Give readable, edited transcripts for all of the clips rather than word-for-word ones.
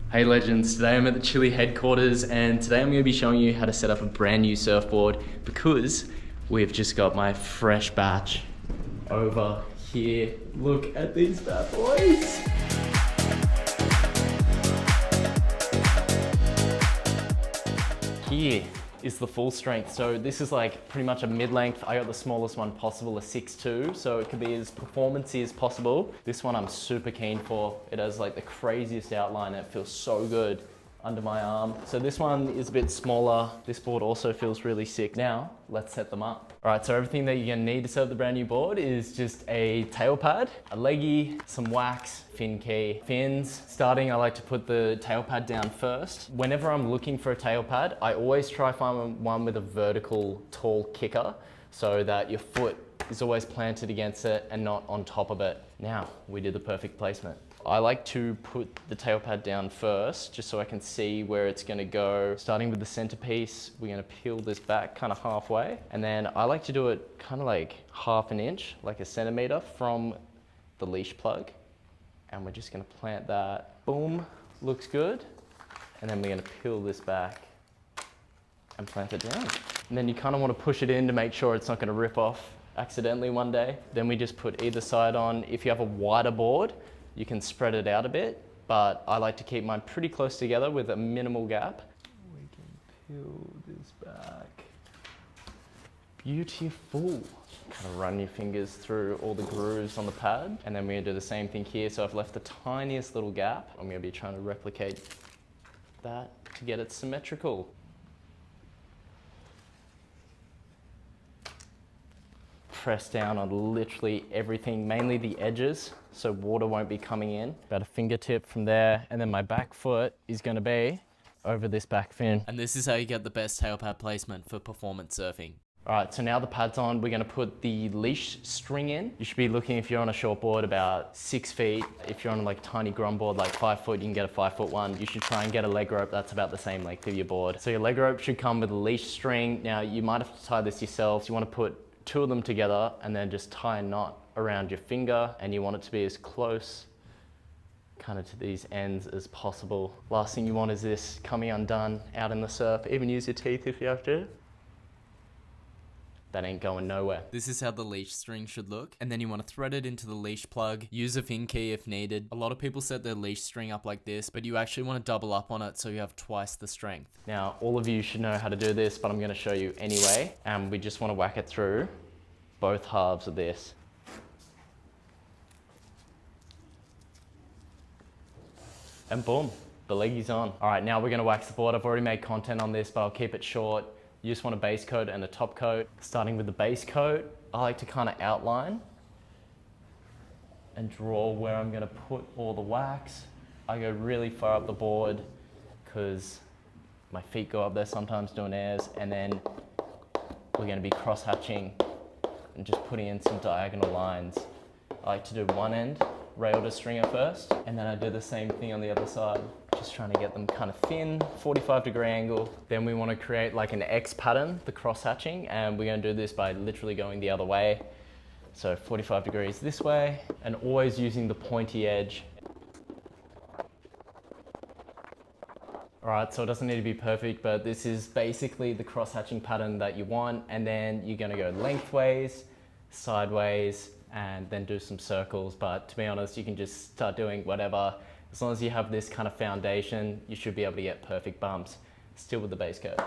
Hey legends, today I'm at the Chili headquarters and today I'm going to be showing you how to set up a brand new surfboard because we've just got my fresh batch over here. Look at these bad boys. Here is the full strength. So this is like pretty much a mid-length. I got the smallest one possible, a 6'2", so it can be as performance-y as possible. This one I'm super keen for. It has like the craziest outline and it feels so good under my arm. So this one is a bit smaller. This board also feels really sick. Now, let's set them up. All right, so everything that you're gonna need to set up the brand new board is just a tail pad, a leggy, some wax, fin key, fins. Starting, I like to put the tail pad down first. Whenever I'm looking for a tail pad, I always try find one with a vertical tall kicker so that your foot is always planted against it and not on top of it. Now, we did the perfect placement. I like to put the tail pad down first, just so I can see where it's gonna go. Starting with the centerpiece, we're gonna peel this back kind of halfway. And then I like to do it kind of like half an inch, like a centimeter from the leash plug. And we're just gonna plant that, boom, looks good. And then we're gonna peel this back and plant it down. And then you kind of wanna push it in to make sure it's not gonna rip off accidentally one day. Then we just put either side on. If you have a wider board, you can spread it out a bit, but I like to keep mine pretty close together with a minimal gap. We can peel this back. Beautiful. Kind of run your fingers through all the grooves on the pad, and then we're gonna do the same thing here. So I've left the tiniest little gap. I'm gonna be trying to replicate that to get it symmetrical. Press down on literally everything, mainly the edges, so water won't be coming in. About a fingertip from there, and then my back foot is gonna be over this back fin. And this is how you get the best tail pad placement for performance surfing. All right, so now the pad's on, we're gonna put the leash string in. You should be looking, if you're on a short board, about 6 feet. If you're on like tiny grom board, like 5 foot, you can get a 5-foot one. You should try and get a leg rope that's about the same length of your board. So your leg rope should come with a leash string. Now you might have to tie this yourselves. You wanna put 2 of them together and then just tie a knot around your finger, and you want it to be as close kind of to these ends as possible. Last thing you want is this coming undone out in the surf. Even use your teeth if you have to. That ain't going nowhere. This is how the leash string should look, and then you want to thread it into the leash plug. Use a fin key if needed. A lot of people set their leash string up like this, but you actually want to double up on it so you have twice the strength. Now, all of you should know how to do this, but I'm going to show you anyway. And we just want to whack it through both halves of this. And boom, the leggy's on. All right, now we're going to wax the board. I've already made content on this, but I'll keep it short. You just want a base coat and a top coat. Starting with the base coat, I like to kind of outline and draw where I'm gonna put all the wax. I go really far up the board because my feet go up there sometimes doing airs, and then we're gonna be cross hatching and just putting in some diagonal lines. I like to do one end, rail to stringer first, and then I do the same thing on the other side. Just trying to get them kind of thin, 45-degree angle. Then we want to create like an X pattern, the cross hatching, and we're going to do this by literally going the other way. So 45 degrees this way, and always using the pointy edge. All right, so it doesn't need to be perfect, but this is basically the cross hatching pattern that you want. And then you're going to go lengthways, sideways, and then do some circles. But to be honest, you can just start doing whatever. As long as you have this kind of foundation, you should be able to get perfect bumps, still with the base coat.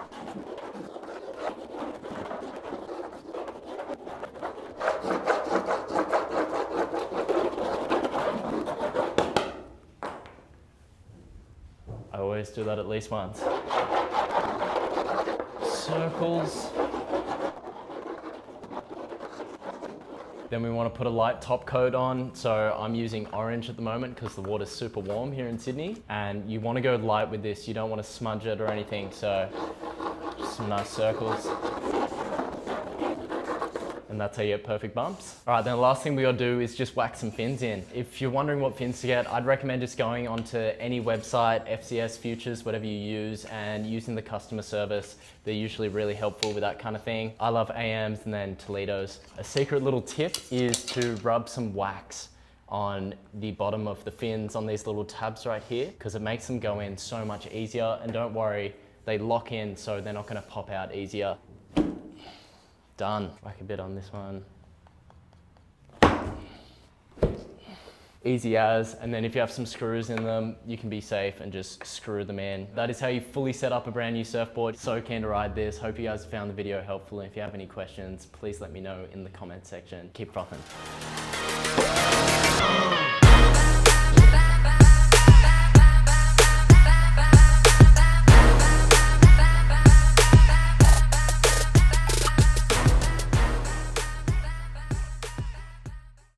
I always do that at least once. Circles. Then we want to put a light top coat on. So I'm using orange at the moment because the water's super warm here in Sydney. And you want to go light with this. You don't want to smudge it or anything. So just some nice circles. And that's how you get perfect bumps. All right, then the last thing we gotta do is just whack some fins in. If you're wondering what fins to get, I'd recommend just going onto any website, FCS, Futures, whatever you use, and using the customer service. They're usually really helpful with that kind of thing. I love AMs and then Toledo's. A secret little tip is to rub some wax on the bottom of the fins on these little tabs right here, because it makes them go in so much easier. And don't worry, they lock in so they're not gonna pop out easier. Done. Whack a bit on this one. Easy as, and then if you have some screws in them, you can be safe and just screw them in. That is how you fully set up a brand new surfboard. So keen to ride this. Hope you guys found the video helpful. And if you have any questions, please let me know in the comment section. Keep frothing.